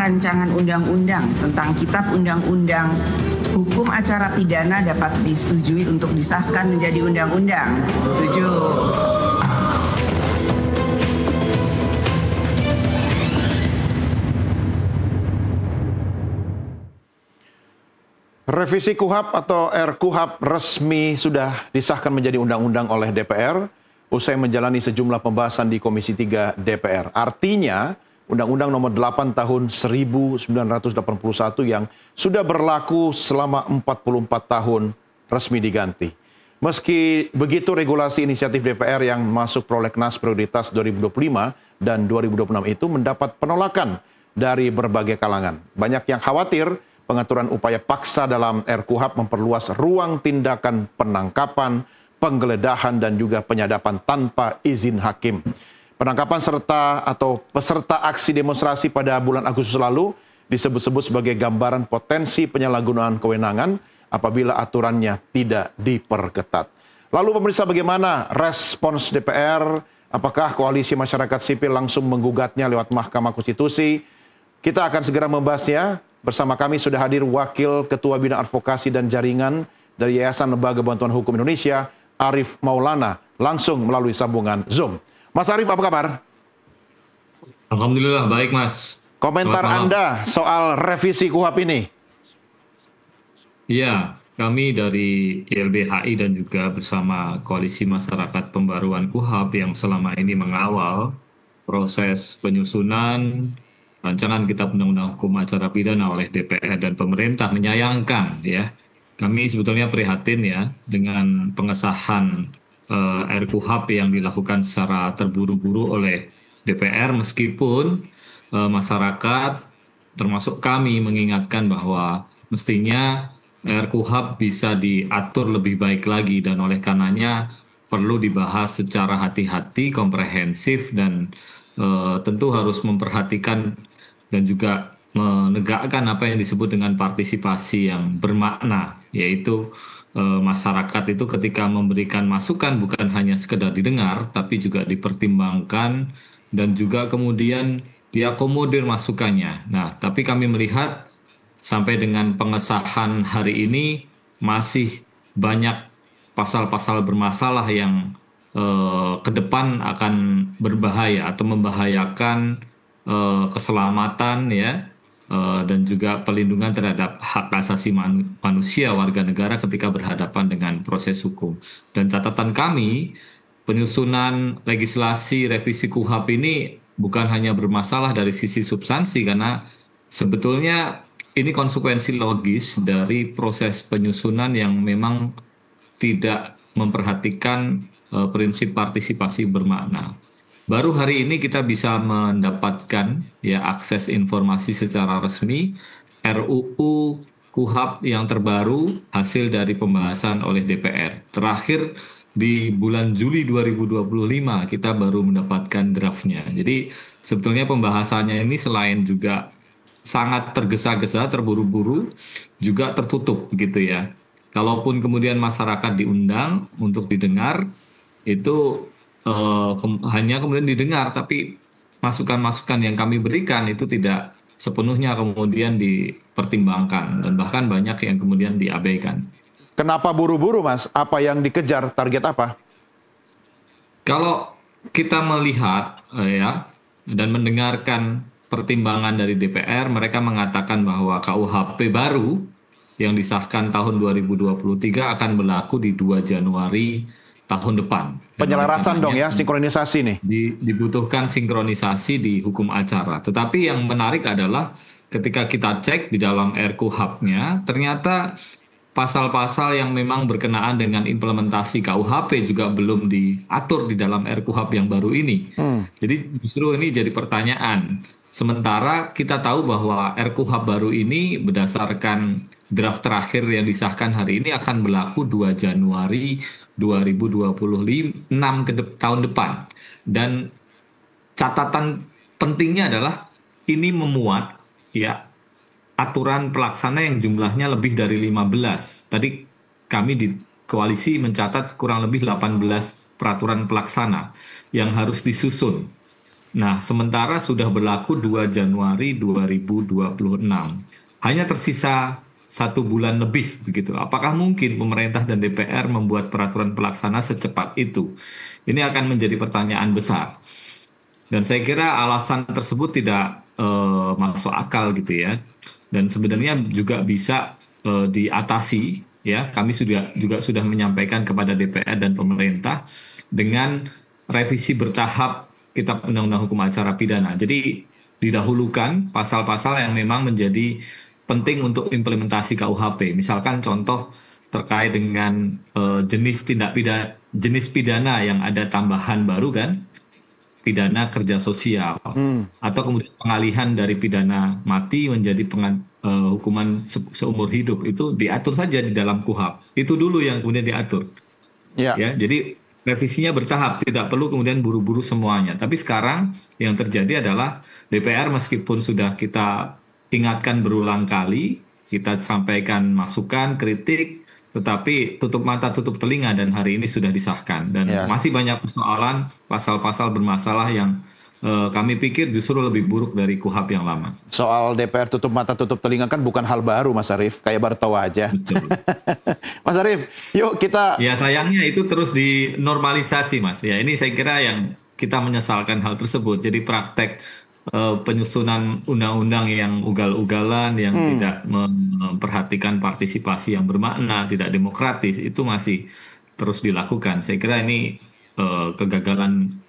rancangan undang-undang tentang Kitab Undang-Undang Hukum Acara Pidana dapat disetujui untuk disahkan menjadi undang-undang. Setuju. Revisi KUHP atau RKUHP resmi sudah disahkan menjadi undang-undang oleh DPR usai menjalani sejumlah pembahasan di Komisi 3 DPR. Artinya, Undang-Undang Nomor 8 Tahun 1981 yang sudah berlaku selama 44 tahun resmi diganti. Meski begitu, regulasi inisiatif DPR yang masuk prolegnas prioritas 2025 dan 2026 itu mendapat penolakan dari berbagai kalangan. Banyak yang khawatir pengaturan upaya paksa dalam RKUHP memperluas ruang tindakan penangkapan, penggeledahan, dan juga penyadapan tanpa izin hakim. Penangkapan peserta aksi demonstrasi pada bulan Agustus lalu disebut-sebut sebagai gambaran potensi penyalahgunaan kewenangan apabila aturannya tidak diperketat. Lalu pemirsa, bagaimana respons DPR? Apakah koalisi masyarakat sipil langsung menggugatnya lewat Mahkamah Konstitusi? Kita akan segera membahasnya. Bersama kami sudah hadir Wakil Ketua Bidang Advokasi dan Jaringan dari Yayasan Lembaga Bantuan Hukum Indonesia, Arief Maulana, langsung melalui sambungan Zoom. Mas Arief, apa kabar? Alhamdulillah, baik Mas. Komentar Anda soal revisi KUHP ini? Iya, kami dari YLBHI dan juga bersama Koalisi Masyarakat Pembaruan KUHP yang selama ini mengawal proses penyusunan rancangan Kitab Undang-Undang Hukum Acara Pidana oleh DPR dan pemerintah menyayangkan ya. Kami sebetulnya prihatin ya dengan pengesahan RKUHP yang dilakukan secara terburu-buru oleh DPR, meskipun masyarakat termasuk kami mengingatkan bahwa mestinya RKUHP bisa diatur lebih baik lagi dan oleh karenanya perlu dibahas secara hati-hati, komprehensif, dan tentu harus memperhatikan dan juga menegakkan apa yang disebut dengan partisipasi yang bermakna, yaitu masyarakat itu ketika memberikan masukan bukan hanya sekedar didengar, tapi juga dipertimbangkan dan juga kemudian diakomodir masukannya. Nah, tapi kami melihat sampai dengan pengesahan hari ini masih banyak pasal-pasal bermasalah yang ke depan akan berbahaya atau membahayakan keselamatan ya dan juga perlindungan terhadap hak asasi manusia warga negara ketika berhadapan dengan proses hukum. Dan catatan kami, penyusunan legislasi revisi KUHP ini bukan hanya bermasalah dari sisi substansi, karena sebetulnya ini konsekuensi logis dari proses penyusunan yang memang tidak memperhatikan prinsip partisipasi bermakna. Baru hari ini kita bisa mendapatkan ya akses informasi secara resmi RUU KUHP yang terbaru hasil dari pembahasan oleh DPR. Terakhir di bulan Juli 2025 kita baru mendapatkan draftnya. Jadi sebetulnya pembahasannya ini selain juga sangat tergesa-gesa, terburu-buru, juga tertutup gitu ya. Kalaupun kemudian masyarakat diundang untuk didengar, itu hanya kemudian didengar, tapi masukan-masukan yang kami berikan itu tidak sepenuhnya kemudian dipertimbangkan dan bahkan banyak yang kemudian diabaikan. Kenapa buru-buru, Mas? Apa yang dikejar? Target apa? Kalau kita melihat ya dan mendengarkan pertimbangan dari DPR, mereka mengatakan bahwa KUHP baru yang disahkan tahun 2023 akan berlaku di 2 Januari tahun depan. Penyelarasan dong ya, sinkronisasi nih. Dibutuhkan sinkronisasi di hukum acara. Tetapi yang menarik adalah ketika kita cek di dalam RKUHP-nya, ternyata pasal-pasal yang memang berkenaan dengan implementasi KUHP juga belum diatur di dalam RKUHP yang baru ini. Jadi justru ini jadi pertanyaan. Sementara kita tahu bahwa RKUHP baru ini berdasarkan draft terakhir yang disahkan hari ini akan berlaku 2 Januari 2026 tahun depan. Dan catatan pentingnya adalah ini memuat ya aturan pelaksana yang jumlahnya lebih dari 15. Tadi kami di koalisi mencatat kurang lebih 18 peraturan pelaksana yang harus disusun. Nah, sementara sudah berlaku 2 Januari 2026. Hanya tersisa 1 bulan lebih begitu. Apakah mungkin pemerintah dan DPR membuat peraturan pelaksana secepat itu? Ini akan menjadi pertanyaan besar. Dan saya kira alasan tersebut tidak masuk akal gitu ya. Dan sebenarnya juga bisa diatasi ya. Kami juga sudah menyampaikan kepada DPR dan pemerintah dengan revisi bertahap Kitab Undang-Undang Hukum Acara Pidana. Jadi didahulukan pasal-pasal yang memang menjadi penting untuk implementasi KUHP. Misalkan contoh terkait dengan jenis pidana yang ada tambahan baru kan, pidana kerja sosial, Hmm. atau kemudian pengalihan dari pidana mati menjadi hukuman seumur hidup, itu diatur saja di dalam KUHP. Itu dulu yang kemudian diatur. Ya, Ya, jadi revisinya bertahap, tidak perlu kemudian buru-buru semuanya. Tapi sekarang yang terjadi adalah DPR meskipun sudah kita ingatkan berulang kali, kita sampaikan masukan, kritik, tetapi tutup mata, tutup telinga dan hari ini sudah disahkan. Dan ya. masih banyak persoalan, pasal-pasal bermasalah yang kami pikir justru lebih buruk dari KUHP yang lama. Soal DPR tutup mata tutup telinga kan bukan hal baru, Mas Arief. Kayak baru tahu aja. Betul. Mas Arief, yuk kita. Ya sayangnya itu terus dinormalisasi Mas. Ya ini saya kira yang kita menyesalkan hal tersebut. Jadi praktek penyusunan undang-undang yang ugal-ugalan, yang tidak memperhatikan partisipasi yang bermakna, tidak demokratis, itu masih terus dilakukan. Saya kira ini kegagalan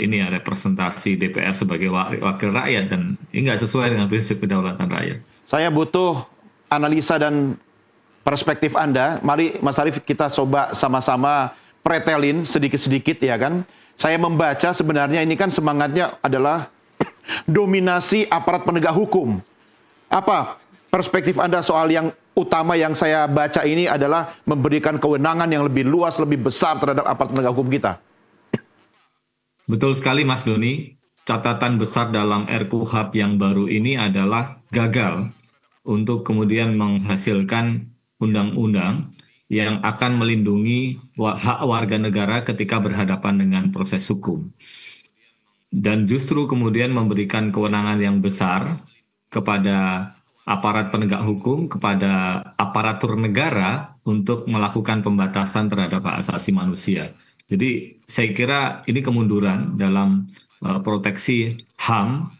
ini ya representasi DPR sebagai wakil rakyat dan ini nggak sesuai dengan prinsip kedaulatan rakyat. Saya butuh analisa dan perspektif Anda. Mari Mas Arief kita coba sama-sama pretelin sedikit-sedikit ya kan. Saya membaca sebenarnya ini kan semangatnya adalah dominasi aparat penegak hukum. Apa perspektif Anda soal yang utama yang saya baca ini adalah memberikan kewenangan yang lebih luas, lebih besar terhadap aparat penegak hukum kita? Betul sekali Mas Doni. Catatan besar dalam RKUHP yang baru ini adalah gagal untuk kemudian menghasilkan undang-undang yang akan melindungi hak warga negara ketika berhadapan dengan proses hukum. Dan justru kemudian memberikan kewenangan yang besar kepada aparat penegak hukum, kepada aparatur negara untuk melakukan pembatasan terhadap hak asasi manusia. Jadi saya kira ini kemunduran dalam proteksi HAM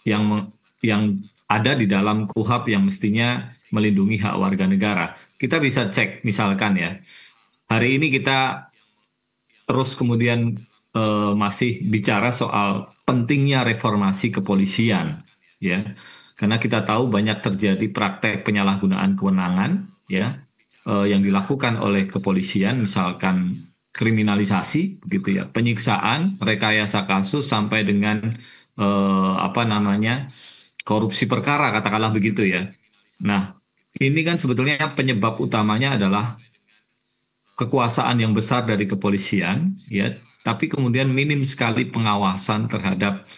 yang ada di dalam KUHP yang mestinya melindungi hak warga negara. Kita bisa cek misalkan ya, hari ini kita terus kemudian masih bicara soal pentingnya reformasi kepolisian, ya, karena kita tahu banyak terjadi praktek penyalahgunaan kewenangan, ya, yang dilakukan oleh kepolisian, misalkan kriminalisasi, begitu ya, penyiksaan, rekayasa kasus sampai dengan korupsi perkara, katakanlah begitu ya. Nah, ini kan sebetulnya penyebab utamanya adalah kekuasaan yang besar dari kepolisian, ya, tapi kemudian minim sekali pengawasan terhadap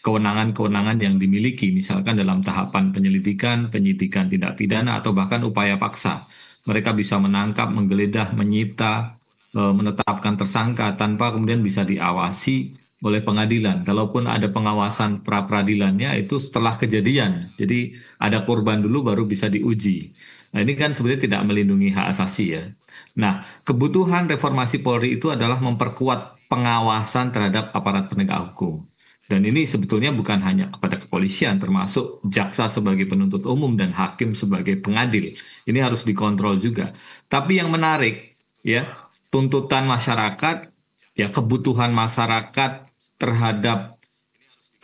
kewenangan-kewenangan yang dimiliki, misalkan dalam tahapan penyelidikan, penyidikan tindak pidana, atau bahkan upaya paksa. Mereka bisa menangkap, menggeledah, menyita, menetapkan tersangka tanpa kemudian bisa diawasi oleh pengadilan. Kalaupun ada pengawasan pra-peradilannya itu setelah kejadian. Jadi ada korban dulu baru bisa diuji. Nah ini kan sebenarnya tidak melindungi hak asasi ya. Nah kebutuhan reformasi Polri itu adalah memperkuat pengawasan terhadap aparat penegak hukum. Dan ini sebetulnya bukan hanya kepada kepolisian, termasuk jaksa sebagai penuntut umum dan hakim sebagai pengadil. Ini harus dikontrol juga. Tapi yang menarik, ya, tuntutan masyarakat, ya, kebutuhan masyarakat terhadap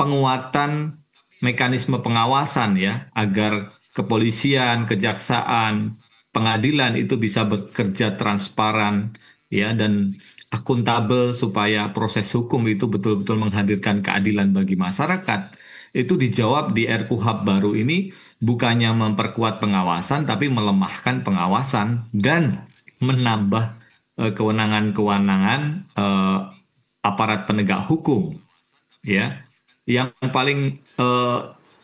penguatan mekanisme pengawasan, ya, agar kepolisian, kejaksaan, pengadilan itu bisa bekerja transparan, ya, dan akuntabel supaya proses hukum itu betul-betul menghadirkan keadilan bagi masyarakat, itu dijawab di RKUHP baru ini bukannya memperkuat pengawasan, tapi melemahkan pengawasan dan menambah kewenangan-kewenangan aparat penegak hukum, ya, yang paling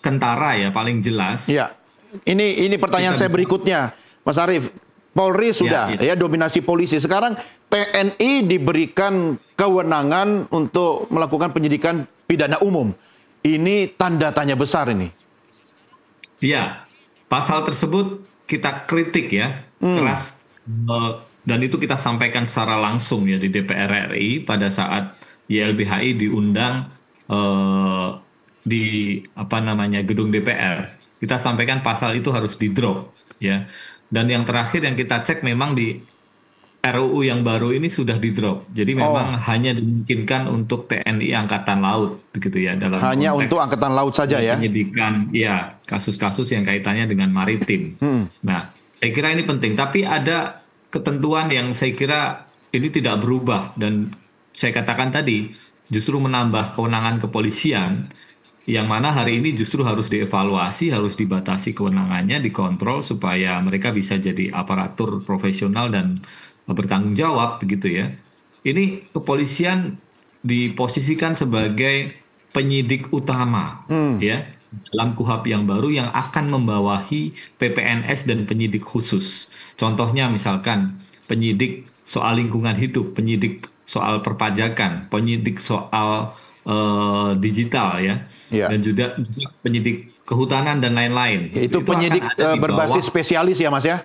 kentara ya, paling jelas. Ya, ini pertanyaan Kita saya bisa. berikutnya, Mas Arief. Polri sudah, ya dominasi polisi. Sekarang TNI diberikan kewenangan untuk melakukan penyidikan pidana umum. Ini tanda tanya besar ini. Iya, pasal tersebut kita kritik ya, keras. Dan itu kita sampaikan secara langsung ya di DPR RI pada saat YLBHI diundang di gedung DPR. Kita sampaikan pasal itu harus di-drop ya. Dan yang terakhir yang kita cek memang di RUU yang baru ini sudah di-drop. Jadi memang hanya dimungkinkan untuk TNI Angkatan Laut begitu ya dalam hanya konteks untuk Angkatan Laut saja ya. penyidikan ya kasus-kasus yang kaitannya dengan maritim. Nah, saya kira ini penting, tapi ada ketentuan yang saya kira ini tidak berubah dan saya katakan tadi justru menambah kewenangan kepolisian yang mana hari ini justru harus dievaluasi, harus dibatasi kewenangannya, dikontrol supaya mereka bisa jadi aparatur profesional dan bertanggung jawab begitu ya. Ini kepolisian diposisikan sebagai penyidik utama ya dalam KUHAP yang baru yang akan membawahi PPNS dan penyidik khusus. Contohnya misalkan penyidik soal lingkungan hidup, penyidik soal perpajakan, penyidik soal digital ya, dan juga penyidik kehutanan dan lain-lain. Itu penyidik berbasis spesialis ya Mas ya?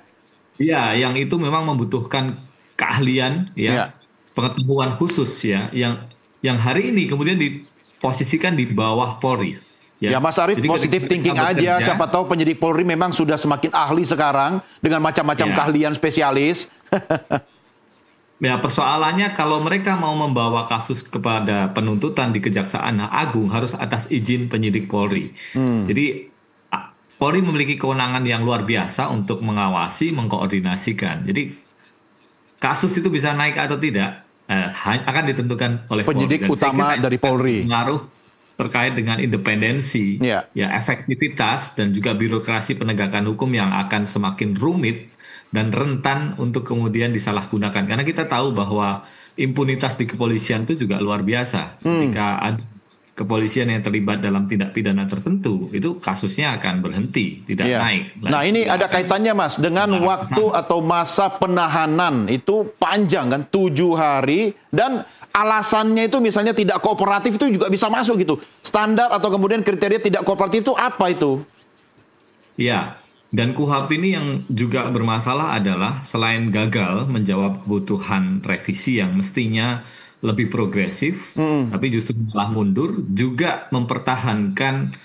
Iya, yang itu memang membutuhkan keahlian ya, pengetahuan khusus ya, yang hari ini kemudian diposisikan di bawah Polri. Ya Mas Arief, positif thinking aja, siapa tahu penyidik Polri memang sudah semakin ahli sekarang dengan macam-macam keahlian spesialis. Ya, persoalannya kalau mereka mau membawa kasus kepada penuntutan di Kejaksaan Agung harus atas izin penyidik Polri. Jadi Polri memiliki kewenangan yang luar biasa untuk mengawasi, mengkoordinasikan. Jadi kasus itu bisa naik atau tidak akan ditentukan oleh penyidik Polri. utama dari Polri. Pengaruh terkait dengan independensi, ya efektivitas dan juga birokrasi penegakan hukum yang akan semakin rumit dan rentan untuk kemudian disalahgunakan. Karena kita tahu bahwa impunitas di kepolisian itu juga luar biasa. Ketika ada kepolisian yang terlibat dalam tindak pidana tertentu, itu kasusnya akan berhenti, tidak naik. Nah ini ada kaitannya Mas, dengan waktu atau masa penahanan itu panjang kan, 7 hari, dan alasannya itu misalnya tidak kooperatif itu juga bisa masuk gitu. Standar atau kemudian kriteria tidak kooperatif itu apa itu? Ya. Dan KUHAP ini yang juga bermasalah adalah selain gagal menjawab kebutuhan revisi yang mestinya lebih progresif, tapi justru malah mundur, juga mempertahankan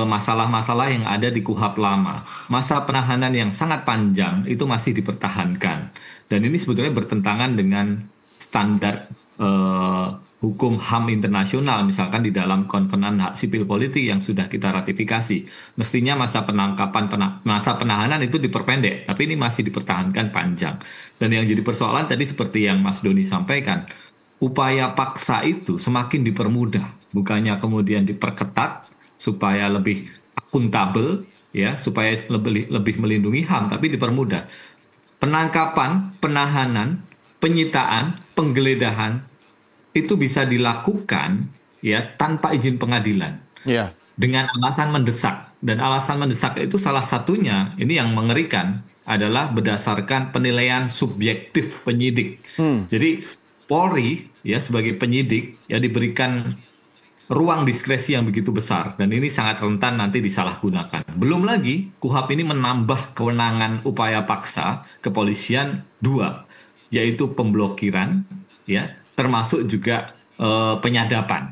masalah-masalah yang ada di KUHAP lama. Masa penahanan yang sangat panjang itu masih dipertahankan. Dan ini sebetulnya bertentangan dengan standar hukum HAM internasional, misalkan di dalam Konvenan Hak Sipil Politik yang sudah kita ratifikasi. Mestinya masa penahanan itu diperpendek, tapi ini masih dipertahankan panjang. Dan yang jadi persoalan tadi seperti yang Mas Doni sampaikan, upaya paksa itu semakin dipermudah, bukannya kemudian diperketat supaya lebih akuntabel, ya, supaya lebih melindungi HAM, tapi dipermudah. Penangkapan, penahanan, penyitaan, penggeledahan itu bisa dilakukan ya tanpa izin pengadilan dengan alasan mendesak, dan alasan mendesak itu salah satunya ini yang mengerikan adalah berdasarkan penilaian subjektif penyidik. Jadi Polri ya sebagai penyidik ya diberikan ruang diskresi yang begitu besar dan ini sangat rentan nanti disalahgunakan. Belum lagi KUHAP ini menambah kewenangan upaya paksa kepolisian 2, yaitu pemblokiran ya, termasuk juga penyadapan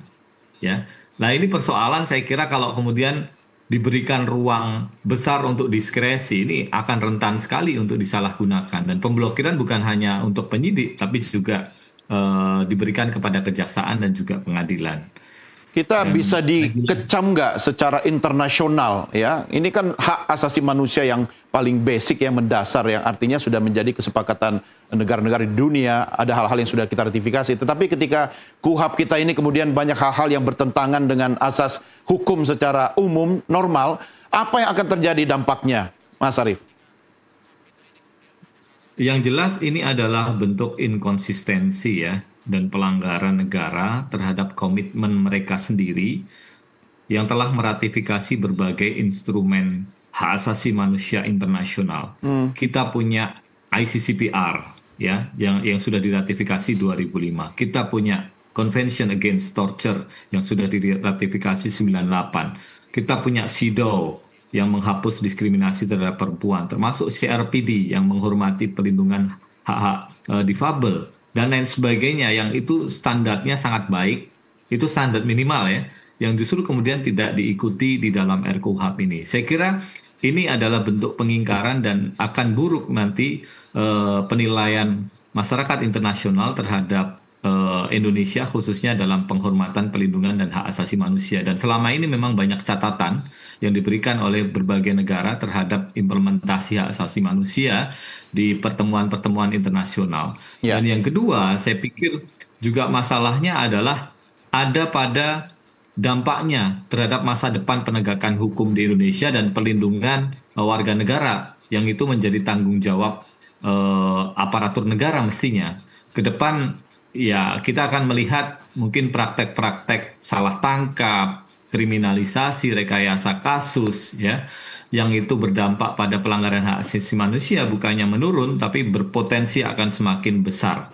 ya. Nah ini persoalan saya kira kalau kemudian diberikan ruang besar untuk diskresi ini akan rentan sekali untuk disalahgunakan, dan pemblokiran bukan hanya untuk penyidik tapi juga diberikan kepada kejaksaan dan juga pengadilan. Kita bisa dikecam nggak secara internasional ya? Ini kan hak asasi manusia yang paling basic, yang mendasar, yang artinya sudah menjadi kesepakatan negara-negara di dunia. Ada hal-hal yang sudah kita ratifikasi. Tetapi ketika KUHAP kita ini kemudian banyak hal-hal yang bertentangan dengan asas hukum secara umum normal, apa yang akan terjadi dampaknya, Mas Arief? Yang jelas ini adalah bentuk inkonsistensi ya, dan pelanggaran negara terhadap komitmen mereka sendiri yang telah meratifikasi berbagai instrumen hak asasi manusia internasional. Kita punya ICCPR ya yang sudah diratifikasi 2005. Kita punya Convention Against Torture yang sudah diratifikasi 98. Kita punya CEDAW yang menghapus diskriminasi terhadap perempuan, termasuk CRPD yang menghormati pelindungan hak-hak difabel dan lain sebagainya, yang itu standarnya sangat baik, itu standar minimal ya, yang justru kemudian tidak diikuti di dalam RKUHP ini. Saya kira ini adalah bentuk pengingkaran dan akan buruk nanti penilaian masyarakat internasional terhadap Indonesia, khususnya dalam penghormatan, pelindungan, dan hak asasi manusia. Dan selama ini memang banyak catatan yang diberikan oleh berbagai negara terhadap implementasi hak asasi manusia di pertemuan-pertemuan internasional. Ya. Dan yang kedua, saya pikir juga masalahnya adalah ada pada dampaknya terhadap masa depan penegakan hukum di Indonesia dan perlindungan warga negara, yang itu menjadi tanggung jawab aparatur negara mestinya. Ke depan ya kita akan melihat mungkin praktek-praktek salah tangkap, kriminalisasi, rekayasa kasus ya, yang itu berdampak pada pelanggaran hak asasi manusia bukannya menurun tapi berpotensi akan semakin besar.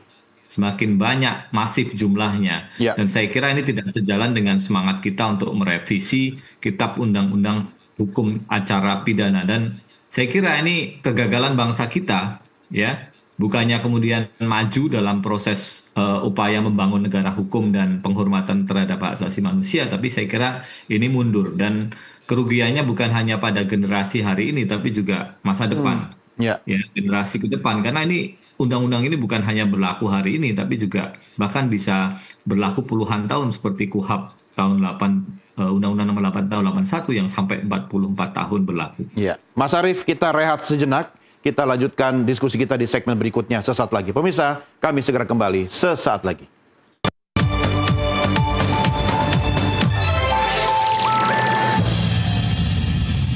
Semakin banyak, masif jumlahnya. Ya. Dan saya kira ini tidak sejalan dengan semangat kita untuk merevisi Kitab Undang-Undang Hukum Acara Pidana. Dan saya kira ini kegagalan bangsa kita, ya. Bukannya kemudian maju dalam proses upaya membangun negara hukum dan penghormatan terhadap hak asasi manusia, tapi saya kira ini mundur. Dan kerugiannya bukan hanya pada generasi hari ini, tapi juga masa depan. Ya. Ya, generasi ke depan. Karena ini undang-undang ini bukan hanya berlaku hari ini, tapi juga bahkan bisa berlaku puluhan tahun seperti KUHP tahun 8, Undang-Undang Nomor 8 tahun 81 yang sampai 44 tahun berlaku. Ya, Mas Arief, kita rehat sejenak. Kita lanjutkan diskusi kita di segmen berikutnya sesaat lagi. Pemirsa, kami segera kembali sesaat lagi.